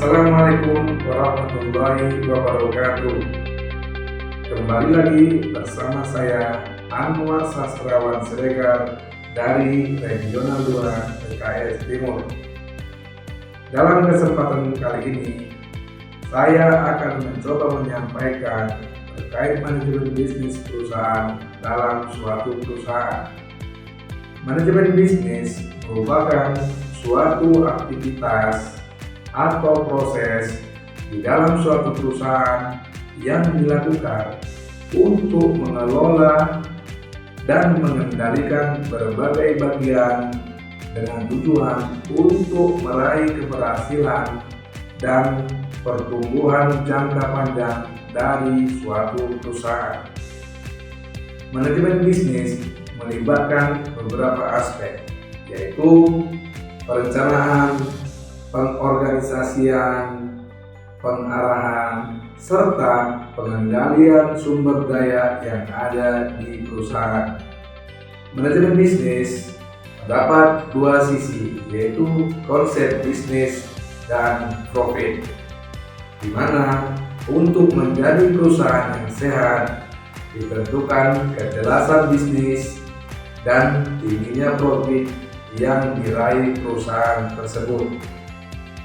Assalamualaikum warahmatullahi wabarakatuh. Kembali lagi bersama saya Anwar Sastrawan Siregar dari Regional 2 PKS Timur. Dalam kesempatan kali ini saya akan mencoba menyampaikan terkait manajemen bisnis perusahaan dalam suatu perusahaan. Manajemen bisnis merupakan suatu aktivitas atau proses di dalam suatu perusahaan yang dilakukan untuk mengelola dan mengendalikan berbagai bagian dengan tujuan untuk meraih keberhasilan dan pertumbuhan jangka panjang dari suatu perusahaan. Manajemen bisnis melibatkan beberapa aspek, yaitu perencanaan, pengorganisasian, pengarahan, serta pengendalian sumber daya yang ada di perusahaan. Manajemen bisnis terdapat dua sisi, yaitu konsep bisnis dan profit, di mana untuk menjadi perusahaan yang sehat ditentukan kejelasan bisnis dan tingginya profit yang diraih perusahaan tersebut.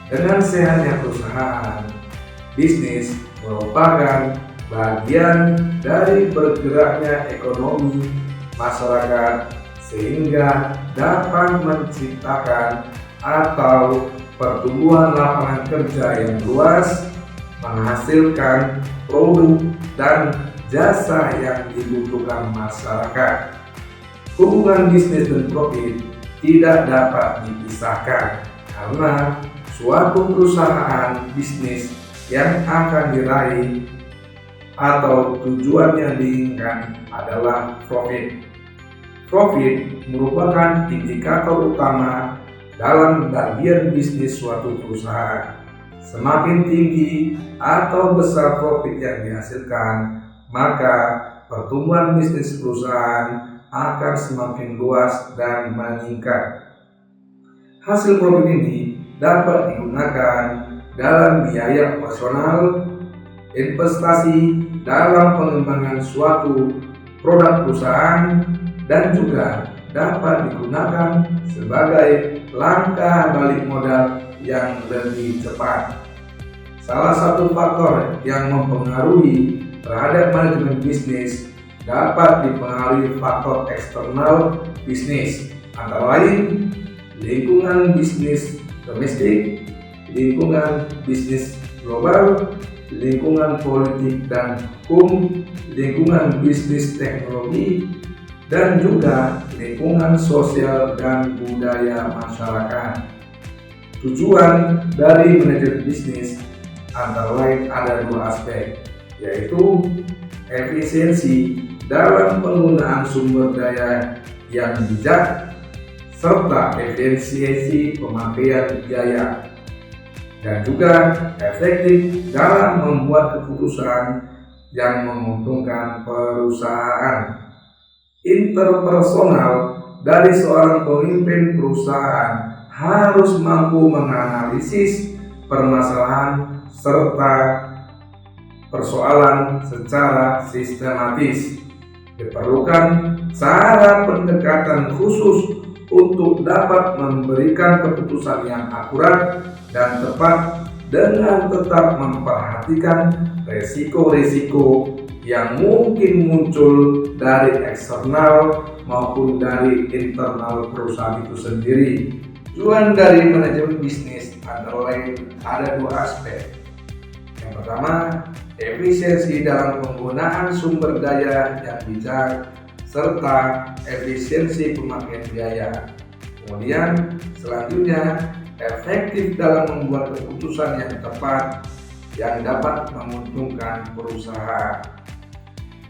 Dengan sehatnya perusahaan, bisnis merupakan bagian dari bergeraknya ekonomi masyarakat sehingga dapat menciptakan atau pertumbuhan lapangan kerja yang luas, menghasilkan produk dan jasa yang dibutuhkan masyarakat. Hubungan bisnis dan profit tidak dapat dipisahkan karena suatu perusahaan bisnis yang akan diraih atau tujuan yang diinginkan adalah profit. Profit merupakan indikator utama dalam bagian bisnis suatu perusahaan. Semakin tinggi atau besar profit yang dihasilkan, maka pertumbuhan bisnis perusahaan akan semakin luas dan meningkat. Hasil profit ini dapat digunakan dalam biaya operasional, investasi dalam pengembangan suatu produk perusahaan, dan juga dapat digunakan sebagai langkah balik modal yang lebih cepat. Salah satu faktor yang mempengaruhi terhadap manajemen bisnis dapat dipengaruhi faktor eksternal bisnis, antara lain lingkungan bisnis domestik, lingkungan bisnis global, lingkungan politik dan hukum, lingkungan bisnis teknologi, dan juga lingkungan sosial dan budaya masyarakat. Tujuan dari manajemen bisnis antara lain ada dua aspek, yaitu efisiensi dalam penggunaan sumber daya yang bijak serta efisiensi pemakaian biaya, dan juga efektif dalam membuat keputusan yang menguntungkan perusahaan. Interpersonal dari seorang pemimpin perusahaan harus mampu menganalisis permasalahan serta persoalan secara sistematis. Diperlukan cara pendekatan khusus untuk dapat memberikan keputusan yang akurat dan tepat dengan tetap memperhatikan resiko-resiko yang mungkin muncul dari eksternal maupun dari internal perusahaan itu sendiri. Tujuan dari manajemen bisnis antara lain ada dua aspek. Yang pertama, efisiensi dalam penggunaan sumber daya yang bijak serta efisiensi pemakaian biaya. Kemudian selanjutnya, efektif dalam membuat keputusan yang tepat yang dapat menguntungkan perusahaan.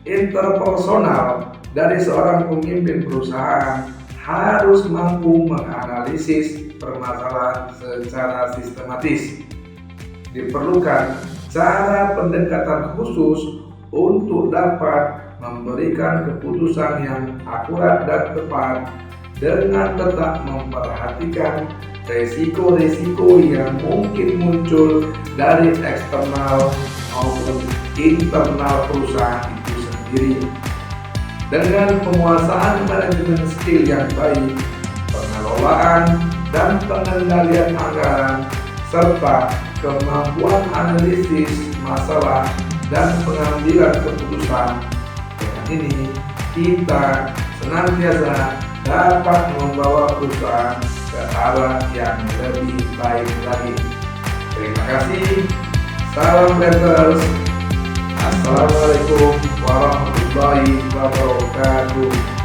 Interpersonal dari seorang pemimpin perusahaan harus mampu menganalisis permasalahan secara sistematis. Diperlukan cara pendekatan khusus untuk dapat memberikan keputusan yang akurat dan tepat dengan tetap memperhatikan resiko-resiko yang mungkin muncul dari eksternal maupun internal perusahaan itu sendiri. Dengan penguasaan manajemen skill yang baik, pengelolaan dan pengendalian anggaran, serta kemampuan analisis masalah dan pengambilan keputusan, dengan ini kita senantiasa dapat membawa perusahaan ke arah yang lebih baik lagi. Terima kasih. Salam Letters. Assalamualaikum warahmatullahi wabarakatuh.